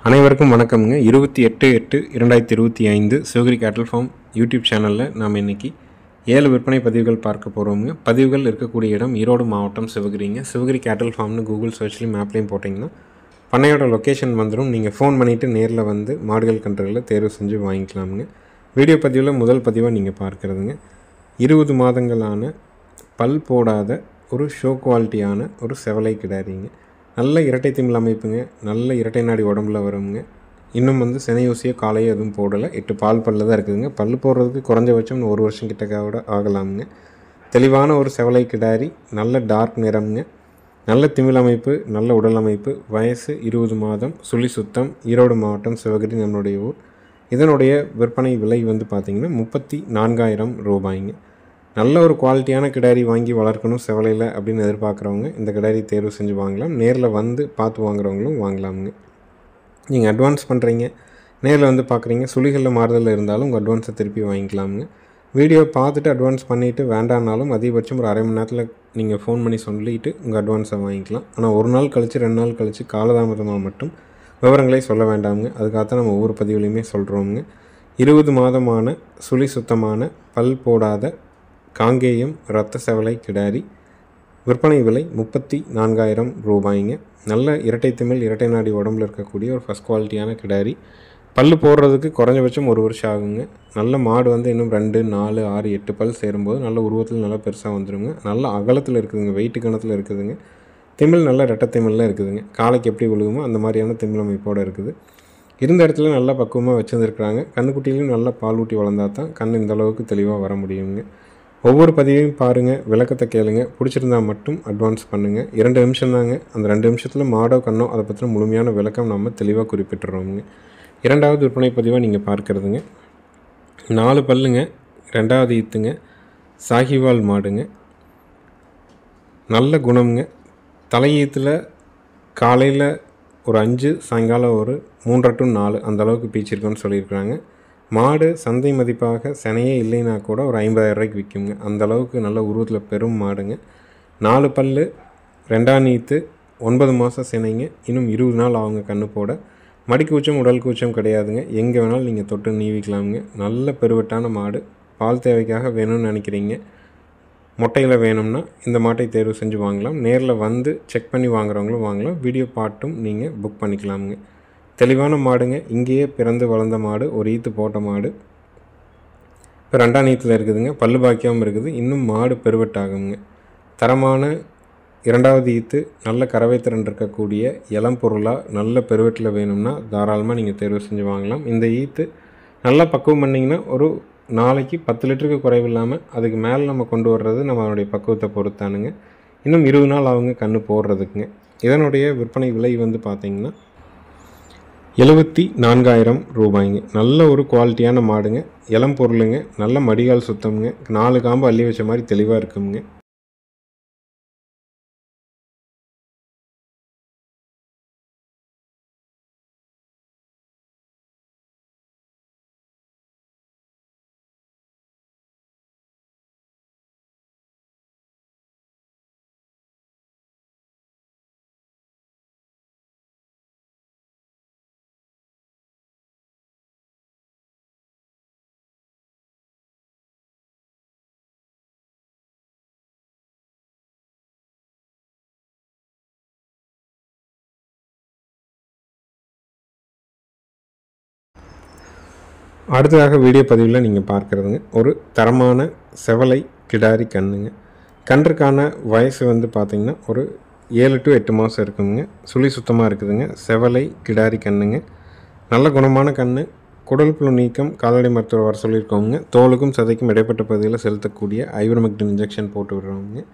அனைவருக்கும் வணக்கம்ங்க. 28/8/2025 சிவகிரி கேட்டல் ஃபார்ம் யூடியூப் சேனலில் நாம் இன்றைக்கி 7 விற்பனை பதிவுகள் பார்க்க போகிறோங்க. பதிவுகள் இருக்கக்கூடிய இடம் ஈரோடு மாவட்டம் சிவகிரிங்க. சிவகிரி கேட்டல் ஃபார்ம்னு கூகுள் சர்ச்லேயும் மேப்லேயும் போட்டிங்கன்னா பண்ணையோட லொக்கேஷன் வந்துடும். நீங்கள் ஃபோன் பண்ணிவிட்டு நேரில் வந்து மாடுகள் கன்றுகளை தேர்வு செஞ்சு வாங்கிக்கலாமுங்க. வீடியோ பதிவில் முதல் பதிவாக நீங்கள் பார்க்குறதுங்க 20 மாதங்களான பல் போடாத ஒரு ஷோ குவாலிட்டியான ஒரு செவலை கிடாரிங்க. நல்ல இரட்டை திமில் அமைப்புங்க, நல்ல இரட்டை நாடி உடம்புல வருங்க. இன்னும் சினையூசியோ காலையோ எதுவும் போடலை. 8 பால் பல்ல தான் இருக்குதுங்க. பல் போடுறதுக்கு குறைஞ்சபட்சம் 1 வருஷம் கிட்டக்க ஆகலாமுங்க. தெளிவான ஒரு செவலை கிடாரி, நல்ல டார்க் நிறம்ங்க, நல்ல திமில் அமைப்பு, நல்ல உடல் அமைப்பு, வயசு 20 மாதம், சுழி சுத்தம், ஈரோடு மாவட்டம் சிவகிரி நம்மளுடைய ஊர். இதனுடைய விற்பனை விலை பார்த்திங்கன்னா 34,000 ரூபாய்ங்க. நல்ல ஒரு குவாலிட்டியான கிடாரி வாங்கி வளர்க்கணும் செவலையில் அப்படின்னு எதிர்பார்க்குறவங்க இந்த கிடாரி தேர்வு செஞ்சு வாங்கலாம். நேரில் வந்து பார்த்து வாங்குறவங்களும் வாங்கலாமுங்க. நீங்கள் அட்வான்ஸ் பண்ணுறீங்க, நேரில் பார்க்குறீங்க, சுழிகளில் மாறுதல் இருந்தாலும் உங்கள் அட்வான்ஸை திருப்பி வாங்கிக்கலாமுங்க. வீடியோ பார்த்துட்டு அட்வான்ஸ் பண்ணிவிட்டு வேண்டானாலும் அதிகபட்சம் ஒரு அரை மணி நேரத்தில் நீங்கள் ஃபோன் பண்ணி சொல்லிவிட்டு உங்கள் அட்வான்ஸை வாங்கிக்கலாம். ஆனால் ஒரு நாள் கழித்து 2 நாள் கழித்து காலதாமதமாக மட்டும் விவரங்களை சொல்ல வேண்டாமுங்க. அதுக்காகத்தான் நம்ம ஒவ்வொரு பதிவுலையுமே சொல்கிறோமுங்க. 20 மாதமான சுழி சுத்தமான பல் போடாத காங்கேயம் இரத்த செவலை கிடாரி, விற்பனை விலை 34,000 ரூபாய்ங்க. நல்ல இரட்டை திமில் இரட்டை நாடி உடம்புல இருக்கக்கூடிய ஒரு ஃபஸ்ட் குவாலிட்டியான கிடாரி. பல் போடுறதுக்கு குறைஞ்சபட்சம் 1 வருஷம் ஆகுங்க. நல்ல மாடு இன்னும் 2, 4, 6, 8 பல் சேரும்போது நல்ல உருவத்தில் நல்லா பெருசாக வந்துடுங்க. நல்ல அகலத்தில் இருக்குதுங்க, வெயிட்டு கணத்தில் இருக்குதுங்க. திமில் நல்ல ரெட்டை திமிழில் இருக்குதுங்க. காலைக்கு எப்படி விழுகுமோ அந்த மாதிரியான திமில் அமைப்போடு இருக்குது. இருந்த இடத்துல நல்லா பக்குவமாக வச்சுருந்துருக்குறாங்க. கண்ணுக்குட்டியிலும் நல்லா பால் ஊட்டி வளர்ந்தா தான் கண் இந்தளவுக்கு தெளிவாக வர முடியுங்க. ஒவ்வொரு பதிவையும் பாருங்கள், விளக்கத்தை கேளுங்க, பிடிச்சிருந்தால் மட்டும் அட்வான்ஸ் பண்ணுங்கள். 2 நிமிஷம் தாங்க. அந்த 2 நிமிஷத்தில் மாடோ கண்ணோ அதை பற்றின முழுமையான விளக்கம் நம்ம தெளிவாக குறிப்பிட்டுறோமுங்க. 2வது விற்பனை பதிவாக நீங்கள் பார்க்குறதுங்க 4 பல்லுங்க, 2வது ஈத்துங்க, சாகிவால் மாடுங்க, நல்ல குணம்ங்க. தலையீத்தில் காலையில் ஒரு 5, சாயங்காலம் ஒரு 3 to 4 அந்தளவுக்கு பீச்சிருக்கோன்னு சொல்லியிருக்கிறாங்க. மாடு சந்தை மதிப்பாக சினையே இல்லைன்னா கூட ஒரு 50,000 ரூபாய்க்கு விற்குங்க. அந்தளவுக்கு நல்ல உருவத்தில் பெரும் மாடுங்க. 4 பல், 2ஆம் நீத்து, 9 மாதம் சினைங்க. இன்னும் 20 நாள் ஆகுங்க கண்ணு போட. மடிக்கூச்சம் உடல் கூச்சம் கிடையாதுங்க. எங்கே வேணாலும் நீங்கள் தொட்டு நீவிக்கலாமுங்க. நல்ல பெருவட்டான மாடு. பால் தேவைக்காக வேணும்னு நினைக்கிறீங்க, மொட்டையில் வேணும்னா இந்த மாட்டை தேர்வு செஞ்சு வாங்கலாம். நேரில் வந்து செக் பண்ணி வாங்குறவங்களும் வாங்கலாம். வீடியோ பாட்டும் நீங்கள் புக் பண்ணிக்கலாமுங்க. தெளிவான மாடுங்க. இங்கேயே பிறந்து வளர்ந்த மாடு, ஒரு ஈத்து போட்ட மாடு. இப்போ 2ஆம் நீத்தில் இருக்குதுங்க. பல்லு பாக்கியாகவும் இருக்குது. இன்னும் மாடு பெருவட்டாகுங்க. தரமான 2வது ஈத்து, நல்ல கறவை திறன் இருக்கக்கூடிய இளம் பொருளாக நல்ல பெருவட்டில் வேணும்னா தாராளமாக நீங்கள் தேர்வு செஞ்சு வாங்கலாம். இந்த ஈத்து நல்லா பக்குவம் பண்ணிங்கன்னா ஒரு நாளைக்கு 10 லிட்டருக்கு குறைவில்லாமல் அதுக்கு மேலே நம்ம கொண்டு வர்றது நம்மளுடைய பக்குவத்தை பொறுத்தானுங்க. இன்னும் 20 நாள் ஆகுங்க கன்று போடுறதுக்குங்க. இதனுடைய விற்பனை விலை பார்த்திங்கன்னா 74,000 ரூபாய்ங்க. நல்ல ஒரு குவாலிட்டியான மாடுங்க, இளம் பொருளுங்க, நல்ல மடிகால் சுத்தம்ங்க, 4 காம்பு அள்ளி வச்ச மாதிரி தெளிவாக இருக்குங்க. அடுத்ததாக வீடியோ பதிவில் நீங்கள் பார்க்குறதுங்க ஒரு தரமான செவலை கிடாரி கண்ணுங்க. கன்றுக்கான வயசு பார்த்திங்கன்னா ஒரு 7 to 8 மாதம் இருக்குதுங்க. சுழி சுத்தமாக இருக்குதுங்க. செவலை கிடாரி கண்ணுங்க. நல்ல குணமான கண். குடல் புழு நீக்கம் கால்நடை மருத்துவர் வர சொல்லியிருக்கோங்க. தோலுக்கும் சதைக்கும் இடைப்பட்ட பகுதியில் செலுத்தக்கூடிய ஐவர்மெக்டின் இன்ஜெக்ஷன் போட்டு விடுறோங்க.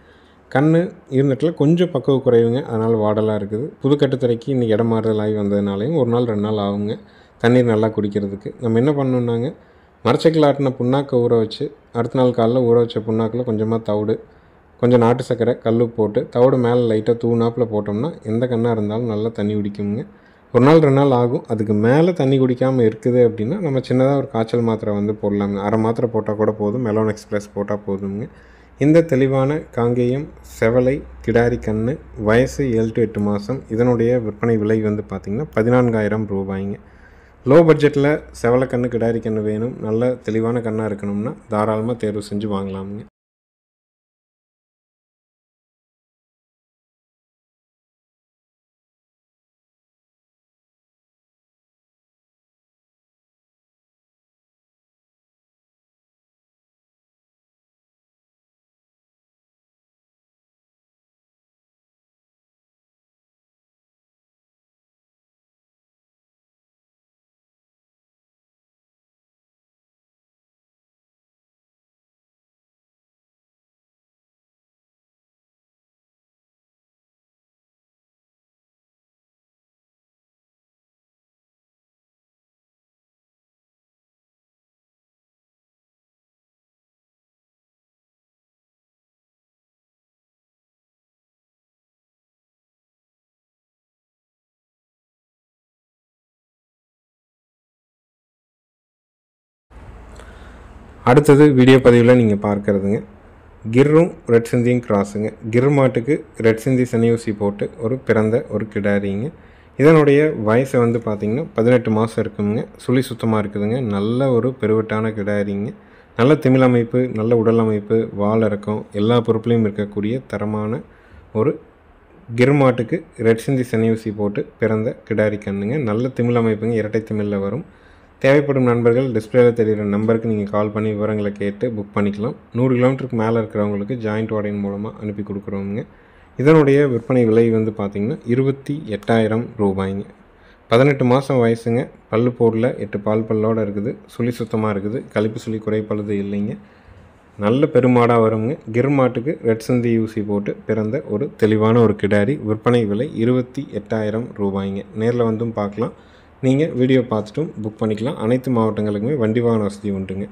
கண் இருந்துட்டுல கொஞ்சம் பக்குவ குறைவுங்க, அதனால் வாடலாக இருக்குது. புதுக்கட்டுத்துறைக்கு இன்றைக்கி இடம் மாறுதல் ஆகி வந்ததுனாலையும் 1 நாள் 2 நாள் ஆகுங்க தண்ணீர் நல்லா குடிக்கிறதுக்கு. நம்ம என்ன பண்ணணுன்னாங்க, மரச்சக்கில் ஆட்டின புண்ணாக்கை ஊற வச்சு அடுத்த நாள் காலையில் ஊற வச்ச புண்ணாக்கில் கொஞ்சமாக தவிடு, கொஞ்சம் நாட்டு சர்க்கரை, கல் போட்டு தவிடு மேலே லைட்டாக தூணாப்பில் போட்டோம்னா எந்த கண்ணாக இருந்தாலும் நல்லா தண்ணி குடிக்குங்க. 1 நாள் 2 நாள் ஆகும். அதுக்கு மேலே தண்ணி குடிக்காமல் இருக்குது அப்படின்னா நம்ம சின்னதாக ஒரு காய்ச்சல் மாத்திரை போடலாங்க. அரை மாத்திரை போட்டால் கூட போதும். மெலோன் எக்ஸ்பிரஸ் போட்டால் போதுங்க. இந்த தெளிவான காங்கேயம் செவலை கிடாரி கன்று வயசு 7 to 8 மாதம். இதனுடைய விற்பனை விலை வந்து பார்த்திங்கன்னா 14,000 ரூபாய்ங்க. லோ பட்ஜெட்டில் செவலை கன்று கிடாரி கன்று வேணும், நல்ல தெளிவான கன்னாக இருக்கணும்னா தாராளமாக தேர்வு செஞ்சு வாங்கலாமுங்க. அடுத்தது வீடியோ பதிவில் நீங்கள் பார்க்குறதுங்க கிர்ரும் ரெட் சிந்தியும் கிராஸுங்க. கிர் மாட்டுக்கு ரெட் சிந்தி சனியூசி போட்டு பிறந்த ஒரு கிடாரிங்க. இதனுடைய வயசு வந்து பார்த்திங்கன்னா 18 மாதம் இருக்குங்க. சுழி சுத்தமாக இருக்குதுங்க. நல்ல ஒரு பெருவட்டான கிடாரிங்க. நல்ல திமிழ் அமைப்பு, நல்ல உடல் அமைப்பு, வால் இறக்கம் எல்லா பொறுப்புலையும் இருக்கக்கூடிய தரமான ஒரு கிர் மாட்டுக்கு ரெட் சிந்தி சனியூசி போட்டு பிறந்த கிடாரி கண்ணுங்க. நல்ல திமிழ் அமைப்புங்க, இரட்டை திமிழில் வரும். தேவைப்படும் நண்பர்கள் டிஸ்பிளேல தெரிகிற நம்பருக்கு நீங்கள் கால் பண்ணி விவரங்களை கேட்டு புக் பண்ணிக்கலாம். 100 கிலோமீட்டருக்கு மேலே இருக்கிறவங்களுக்கு ஜாயிண்ட் வாடகை மூலமாக அனுப்பி கொடுக்குறோங்க. இதனுடைய விற்பனை விலை வந்து பார்த்திங்கன்னா 28,000 ரூபாய்ங்க. 18 மாதம் வயசுங்க. பல்லு போடல, 8 பால் பல்லோடு இருக்குது. சுழி சுத்தமாக இருக்குது. கழிப்பு சுழி குறைப்பழுது இல்லைங்க. நல்ல பெருமாடாக வருங்க. கிர் மாட்டுக்கு ரெட் சிந்தி ஊசி போட்டு பிறந்த ஒரு தெளிவான ஒரு கிடாரி. விற்பனை விலை 28,000 ரூபாய்ங்க. நேரில் வந்தும் பார்க்கலாம். நீங்கள் வீடியோ பார்த்துட்டும் புக் பண்ணிக்கலாம். அனைத்து மாவட்டங்களுக்குமே வண்டி வாகன வசதி உண்டுங்க.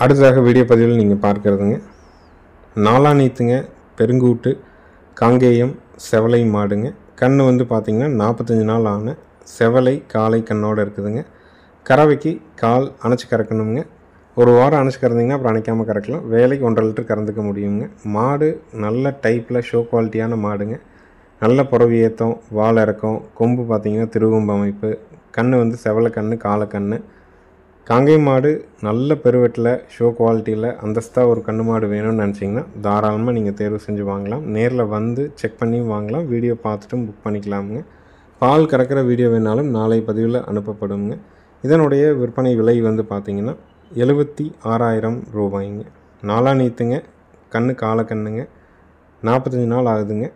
அடுத்ததாக வீடியோ பதிவில் நீங்கள் பார்க்குறதுங்க நாலாநீத்துங்க பெருங்கூட்டு காங்கேயம் செவலை மாடுங்க. கன்று வந்து பார்த்திங்கன்னா 45 நாள் ஆன செவலை காளை கண்ணோடு இருக்குதுங்க. கறவைக்கு கால் அணைச்சி கறக்கணுங்க. ஒரு வாரம் அணைச்சி கறந்திங்கன்னா அப்புறம் அணைக்காமல் கறக்கலாம். வேலைக்கு 1.5 லிட்டர் கறந்துக்க முடியுங்க. மாடு நல்ல டைப்பில் ஷோ குவாலிட்டியான மாடுங்க. நல்ல புறவி ஏற்றம், வால் இறக்கம், கொம்பு பார்த்திங்கன்னா திருவொம்பு அமைப்பு. கன்று வந்து செவலை கன்று, காளை கன்று. காங்கை மாடு நல்ல பெருவெட்டில் ஷோ குவாலிட்டியில் அந்தஸ்தாக ஒரு கன்று மாடு வேணும்னு நினச்சிங்கன்னா தாராளமாக நீங்கள் தேர்வு செஞ்சு வாங்கலாம். நேரில் வந்து செக் பண்ணியும் வாங்கலாம். வீடியோ பார்த்துட்டும் புக் பண்ணிக்கலாமுங்க. பால் கறக்கிற வீடியோ வேணாலும் நாளை பதிவில் அனுப்பப்படுங்க. இதனுடைய விற்பனை விலை வந்து பார்த்திங்கன்னா 76,000 ரூபாய்ங்க. நாலாநீத்துங்க, கன்று காளை கன்றுங்க. 45 நாள் ஆகுதுங்க.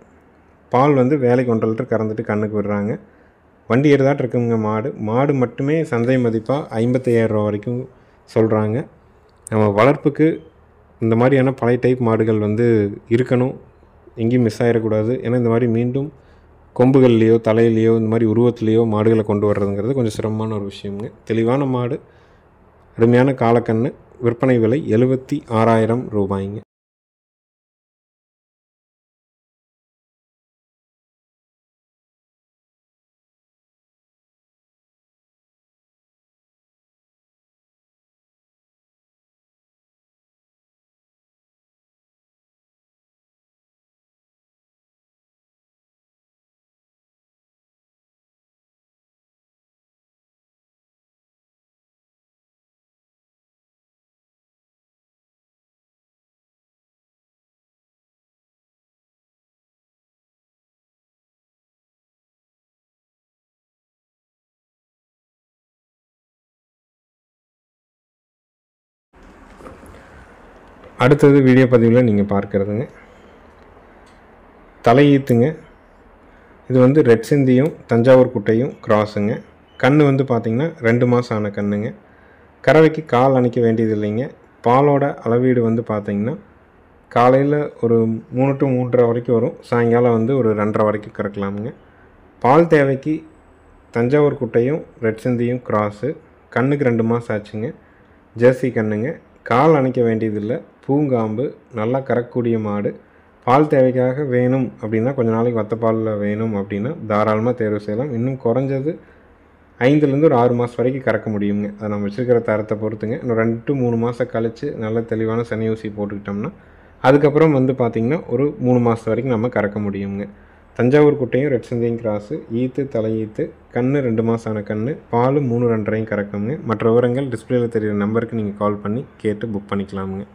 பால் வந்து வேலைக்கு 1.5 லிட்டர் கறந்துட்டு கண்ணுக்கு விடுறாங்க. வண்டி ஏறுதாட்டு இருக்குங்க. மாடு மட்டுமே சந்தை மதிப்பாக 55,000 ரூபா வரைக்கும் சொல்கிறாங்க. நம்ம வளர்ப்புக்கு இந்த மாதிரியான பழைய டைப் மாடுகள் வந்து இருக்கணும், எங்கேயும் மிஸ் ஆகிடக்கூடாது. ஏன்னா இந்த மாதிரி மீண்டும் கொம்புகள்லேயோ தலையிலையோ இந்த மாதிரி உருவத்துலேயோ மாடுகளை கொண்டு வர்றதுங்கிறது கொஞ்சம் சிரமமான ஒரு விஷயங்க. தெளிவான மாடு, அருமையான காலக்கன்று. விற்பனை விலை 76,000 ரூபாய்ங்க. அடுத்தது வீடியோ பதிவில் நீங்கள் பார்க்குறதுங்க தலையீத்துங்க. இது வந்து ரெட் சிந்தியும் தஞ்சாவூர் குட்டையும் கிராஸுங்க. கன்று வந்து பார்த்திங்கன்னா 2 மாதம் ஆன கன்றுங்க. கறவைக்கு கால் அணைக்க வேண்டியது இல்லைங்க. பாலோட அளவீடு வந்து பார்த்திங்கன்னா காலையில் ஒரு 3 to 3:30 வரைக்கும் வரும். சாயங்காலம் வந்து ஒரு 2:30 வரைக்கும் கறக்கலாமுங்க. பால் தேவைக்கு தஞ்சாவூர் குட்டையும் ரெட் சிந்தியும் கிராஸு. கண்ணுக்கு 2 மாதம் ஆச்சுங்க. ஜெர்சி கண்ணுங்க. கால் அணைக்க வேண்டியதில்லை. பூங்காம்பு, நல்லா கறக்கக்கூடிய மாடு. பால் தேவைக்காக வேணும் அப்படின்னா, கொஞ்சம் நாளைக்கு வத்தப்பாலில் வேணும் அப்படின்னா தாராளமாக தேர்வு செய்யலாம். இன்னும் குறைஞ்சது 5லேருந்து ஒரு 6 மாதம் வரைக்கும் கறக்க முடியுங்க. அதை நம்ம வச்சுருக்கிற தரத்தை பொறுத்துங்க. இன்னும் 2 to 3 மாதம் கழித்து நல்ல தெளிவான சனி ஊசி போட்டுக்கிட்டோம்னா அதுக்கப்புறம் வந்து பார்த்திங்கன்னா ஒரு 3 மாதம் வரைக்கும் நம்ம கறக்க முடியுங்க. தஞ்சாவூர் குட்டையும் ரெட் சிந்தியும் கிராஸு. ஈத்து தலையீத்து. கன்று 2 மாதம் ஆன கன்று. பால் 3 2:30 கறக்குங்க. மற்ற விவரங்கள் டிஸ்பிளேயில் தெரிகிற நம்பருக்கு நீங்கள் கால் பண்ணி கேட்டு புக் பண்ணிக்கலாமுங்க.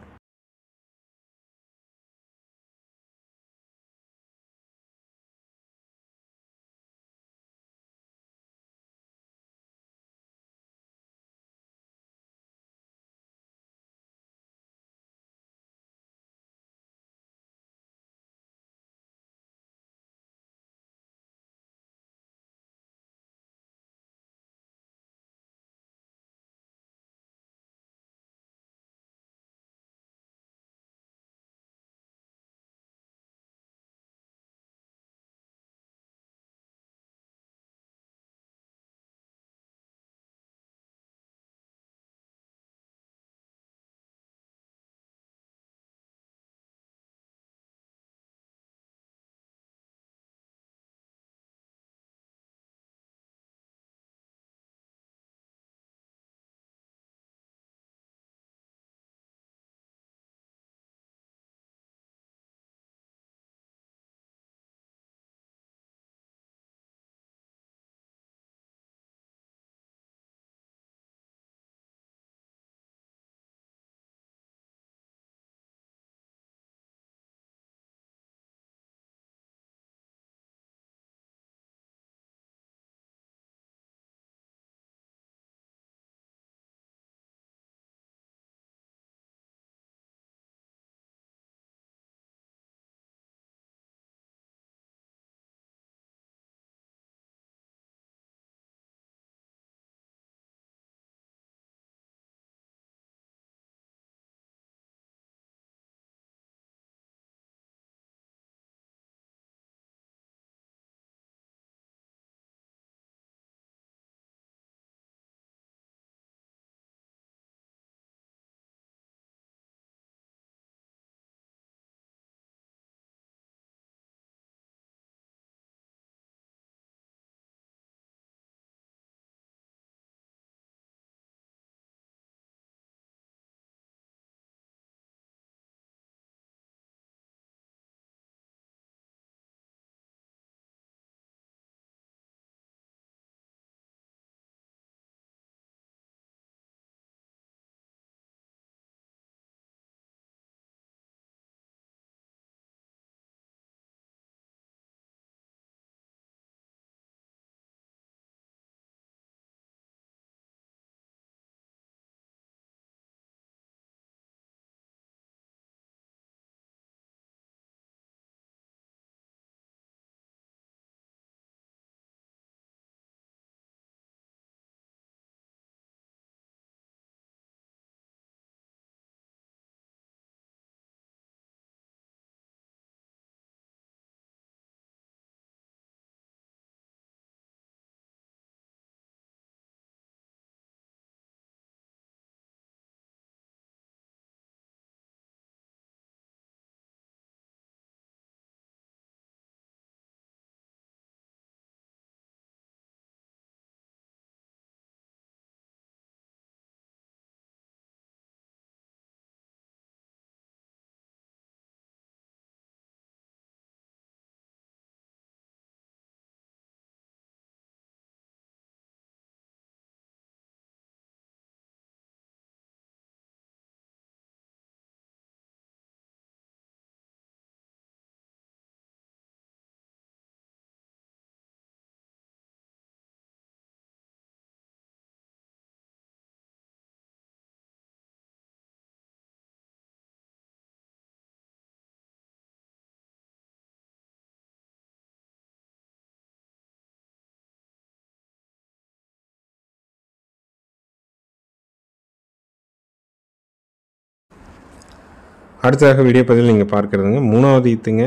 அடுத்ததாக வீடியோ பதிவில் நீங்கள் பார்க்குறதுங்க 3வது ஈத்துங்க,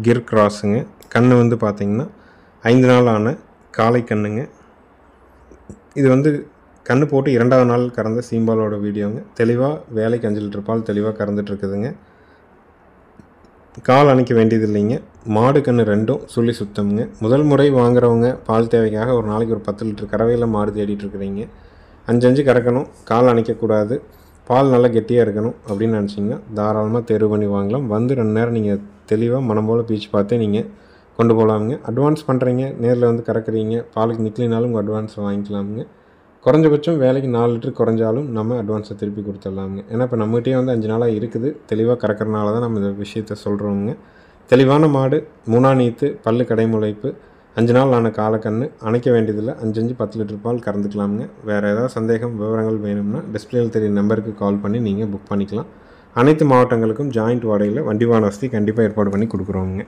கிர் கிராஸுங்க. கன்று வந்து பார்த்திங்கன்னா 5 நாள் ஆன காளை கன்றுங்க. இது வந்து கன்று போட்டு 2வது நாள் கறந்த சீம்பாலோட வீடியோங்க. தெளிவாக வேலைக்கு 5 லிட்டர் பால் தெளிவாக கறந்துட்டுருக்குதுங்க. கால் அணைக்க வேண்டியது இல்லைங்க. மாடு கன்று 2ம் சுழி சுத்தமுங்க. முதல் முறை வாங்குறவங்க பால் தேவைக்காக ஒரு நாளைக்கு ஒரு 10 லிட்டர் கறவையில் மாடு தேடிட்டுருக்குறீங்க. 5 கறக்கணும், கால் அணைக்கக்கூடாது, பால் நல்லா கெட்டியாக இருக்கணும் அப்படின்னு நினச்சிங்கன்னா தாராளமாக தேர்வு பண்ணி வாங்கலாம். வந்து 2 நேரம் நீங்கள் தெளிவாக மனம் போல் பீச்சு பார்த்தே நீங்கள் கொண்டு போகலாமுங்க. அட்வான்ஸ் பண்ணுறீங்க, நேரில் வந்து கறக்குறீங்க, பாலுக்கு நிற்கலினாலும் உங்கள் அட்வான்ஸ் வாங்கிக்கலாமுங்க. குறைஞ்சபட்சம் வேலைக்கு 4 லிட்டர் குறைஞ்சாலும் நம்ம அட்வான்ஸை திருப்பி கொடுத்துடலாமுங்க. ஏன்னா இப்போ நம்மகிட்டே வந்து 5 நாளாக இருக்குது, தெளிவாக கறக்கிறனால தான் நம்ம இந்த விஷயத்த சொல்கிறோமுங்க. தெளிவான மாடு, 3ஆம் ஈத்து, பல்லு கடைமுளைப்பு, 5 நாள் ஆன காலக்கன்று, அணைக்க வேண்டியதில்லை. 5 10 லிட்டர் பால் கறந்துக்கலாமுங்க. வேறு ஏதாவது சந்தேகம் விவரங்கள் வேணும்னா டிஸ்பிளேயில் தெரிய நம்பருக்கு கால் பண்ணி நீங்கள் புக் பண்ணிக்கலாம். அனைத்து மாவட்டங்களுக்கும் ஜாயிண்ட் வாடகையில் வண்டி வாகன வசதி கண்டிப்பாக ஏற்பாடு பண்ணி கொடுக்குறோங்க.